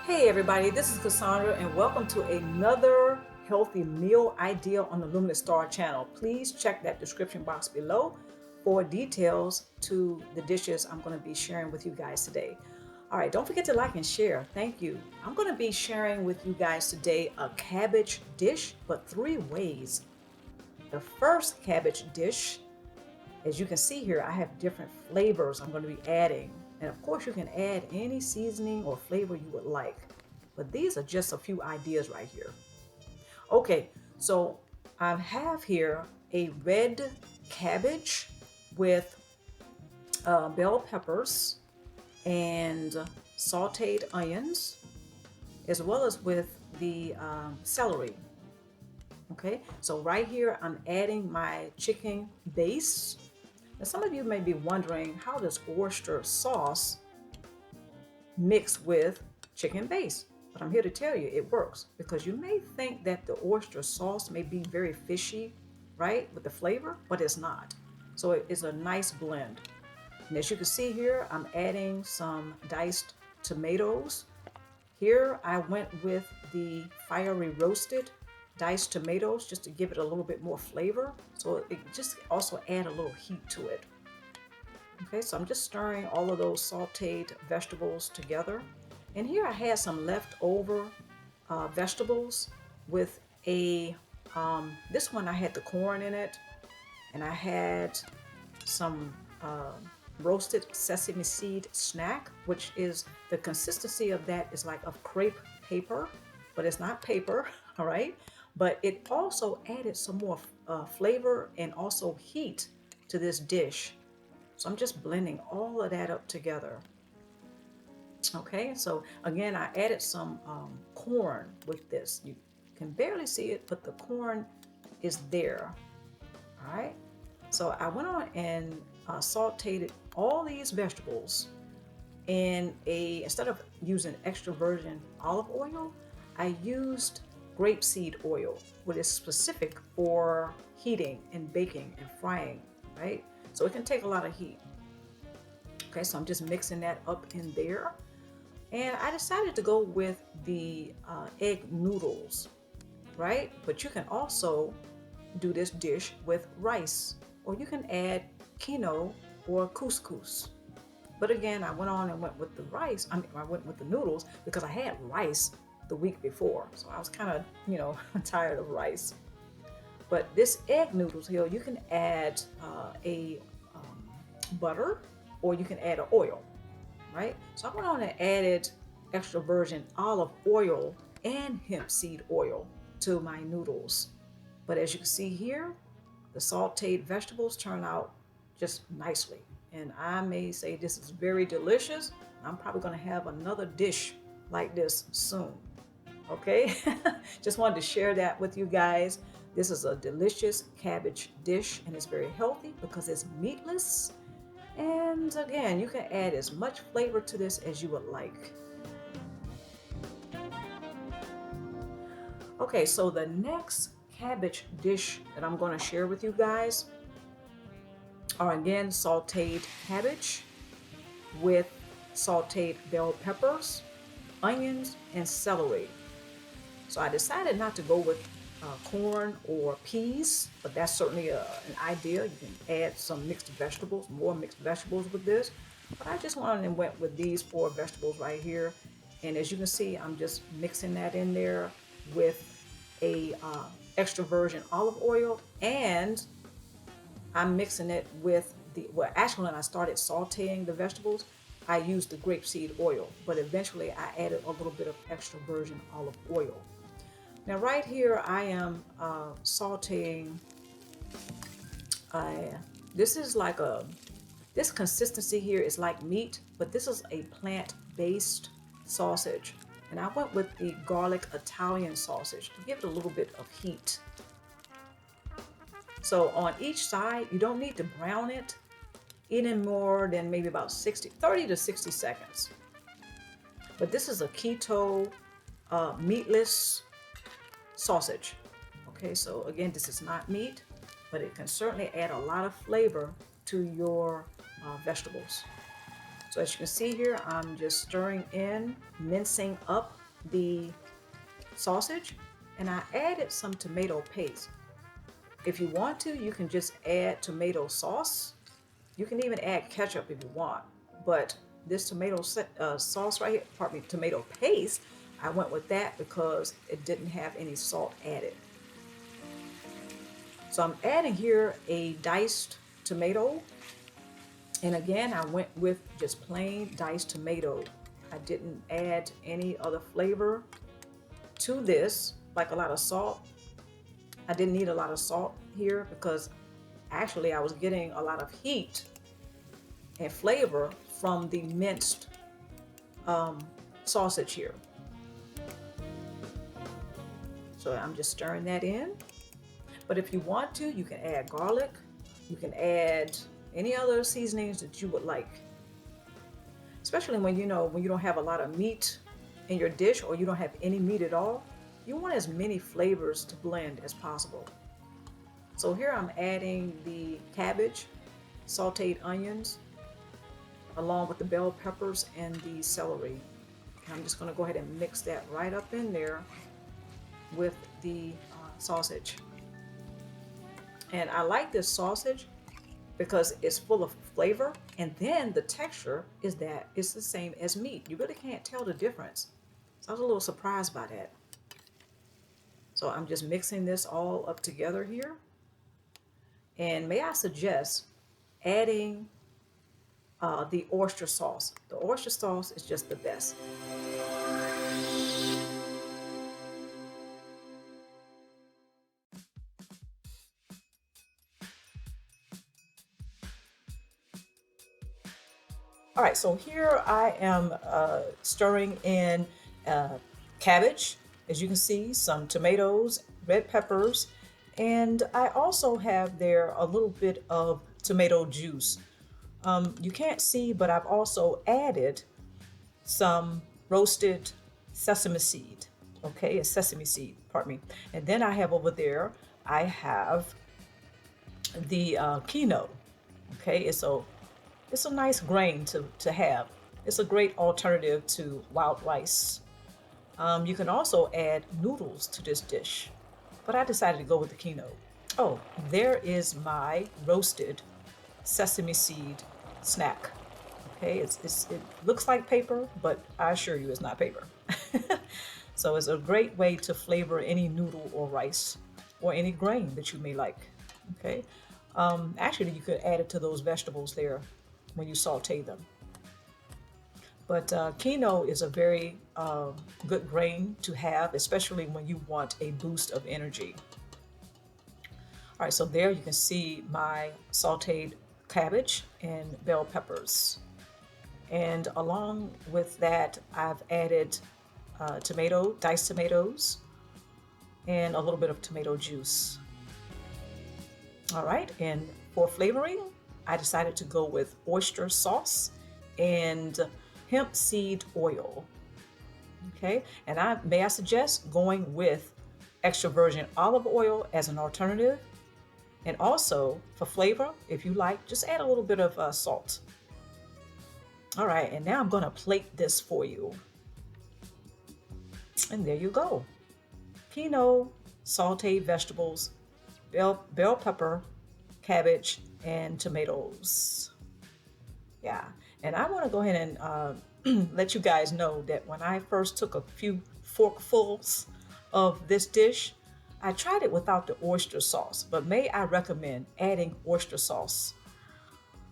Hey everybody, this is Cassandra and welcome to another healthy meal idea on the Luminousz Ztarr channel. Please check that description box below for details to the dishes I'm going to be sharing with you guys today. All right, don't forget to like and share. Thank you. I'm going to be sharing with you guys today a cabbage dish, but three ways. The first cabbage dish, as you can see here, I have different flavors I'm going to be adding. And of course, you can add any seasoning or flavor you would like. But these are just a few ideas right here. Okay, so I have here a red cabbage with bell peppers and sauteed onions, as well as with the celery. Okay, so right here I'm adding my chicken base. Now, some of you may be wondering, how does oyster sauce mix with chicken base? But I'm here to tell you it works, because you may think that the oyster sauce may be very fishy, right, with the flavor, but it's not. So it is a nice blend. And as you can see here, I'm adding some diced tomatoes. Here I went with the fiery roasted diced tomatoes just to give it a little bit more flavor. So it just also add a little heat to it. Okay, so I'm just stirring all of those sauteed vegetables together. And here I had some leftover vegetables with this one I had the corn in it, and I had some roasted sesame seed snack, which is the consistency of that is like of crepe paper, but it's not paper, all right? But it also added some more flavor and also heat to this dish. So I'm just blending all of that up together. Okay, so again, I added some corn with this. You can barely see it, but the corn is there. All right, so I went on and sauteed all these vegetables instead of using extra virgin olive oil, I used grapeseed oil, which is specific for heating and baking and frying, right? So it can take a lot of heat. Okay, so I'm just mixing that up in there. And I decided to go with the egg noodles, right? But you can also do this dish with rice, or you can add quinoa or couscous. But again, I went on and went with the rice. I went with the noodles because I had rice the week before. So I was kind of, tired of rice. But this egg noodles here, you can add a butter, or you can add an oil, right? So I went on and added extra virgin olive oil and hemp seed oil to my noodles. But as you can see here, the sauteed vegetables turn out just nicely. And I may say this is very delicious. I'm probably going to have another dish like this soon. Okay, just wanted to share that with you guys. This is a delicious cabbage dish, and it's very healthy because it's meatless. And again, you can add as much flavor to this as you would like. Okay, so the next cabbage dish that I'm going to share with you guys are again sauteed cabbage with sauteed bell peppers, onions, and celery. So I decided not to go with corn or peas, but that's certainly an idea. You can add some mixed vegetables, more mixed vegetables with this. But I just wanted and went with these four vegetables right here. And as you can see, I'm just mixing that in there with a extra virgin olive oil, and I'm mixing it with actually when I started sauteing the vegetables, I used the grapeseed oil, but eventually I added a little bit of extra virgin olive oil. Now right here I am sauteing, this is like this consistency here is like meat, but this is a plant-based sausage. And I went with the garlic Italian sausage to give it a little bit of heat. So on each side, you don't need to brown it any more than maybe about 30 to 60 seconds. But this is a keto meatless sausage. Okay, so again, this is not meat, but it can certainly add a lot of flavor to your vegetables. So as you can see here, I'm just stirring in, mincing up the sausage, and I added some tomato paste. If you want to, you can just add tomato sauce. You can even add ketchup if you want, but this tomato sauce right here, pardon me, tomato paste, I went with that because it didn't have any salt added. So I'm adding here a diced tomato. And again, I went with just plain diced tomato. I didn't add any other flavor to this, like a lot of salt. I didn't need a lot of salt here because actually I was getting a lot of heat and flavor from the minced sausage here. So I'm just stirring that in. But if you want to, you can add garlic. You can add any other seasonings that you would like. Especially when you don't have a lot of meat in your dish, or you don't have any meat at all. You want as many flavors to blend as possible. So here I'm adding the cabbage, sauteed onions, along with the bell peppers and the celery. And I'm just going to go ahead and mix that right up in there with the sausage. And I like this sausage because it's full of flavor, and then the texture is that it's the same as meat. You really can't tell the difference. So I was a little surprised by that. So I'm just mixing this all up together here. And may I suggest adding the oyster sauce. The oyster sauce is just the best. All right, so here I am stirring in cabbage, as you can see, some tomatoes, red peppers, and I also have there a little bit of tomato juice. You can't see, but I've also added some roasted sesame seed. Okay, a sesame seed, pardon me. And then I have over there, I have the quinoa. Okay, it's a nice grain to have. It's a great alternative to wild rice. You can also add noodles to this dish, but I decided to go with the quinoa. Oh, there is my roasted sesame seed snack. Okay, it looks like paper, but I assure you it's not paper. So it's a great way to flavor any noodle or rice or any grain that you may like. Okay, actually you could add it to those vegetables there when you saute them. But quinoa is a very good grain to have, especially when you want a boost of energy. All right, so there you can see my sauteed cabbage and bell peppers. And along with that, I've added diced tomatoes, and a little bit of tomato juice. All right, and for flavoring, I decided to go with oyster sauce and hemp seed oil. Okay, and may I suggest going with extra virgin olive oil as an alternative. And also for flavor, if you like, just add a little bit of salt. All right, and now I'm going to plate this for you. And there you go. Quinoa, sauteed vegetables, bell pepper, cabbage, and tomatoes. Yeah, and I want to go ahead and let you guys know that when I first took a few forkfuls of this dish, I tried it without the oyster sauce, but may I recommend adding oyster sauce.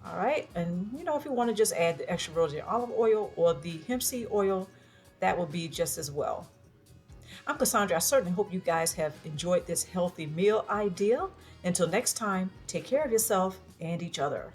All right, and if you want to just add the extra virgin olive oil or the hemp seed oil, that would be just as well. I'm Cassandra. I certainly hope you guys have enjoyed this healthy meal idea. Until next time, take care of yourself and each other.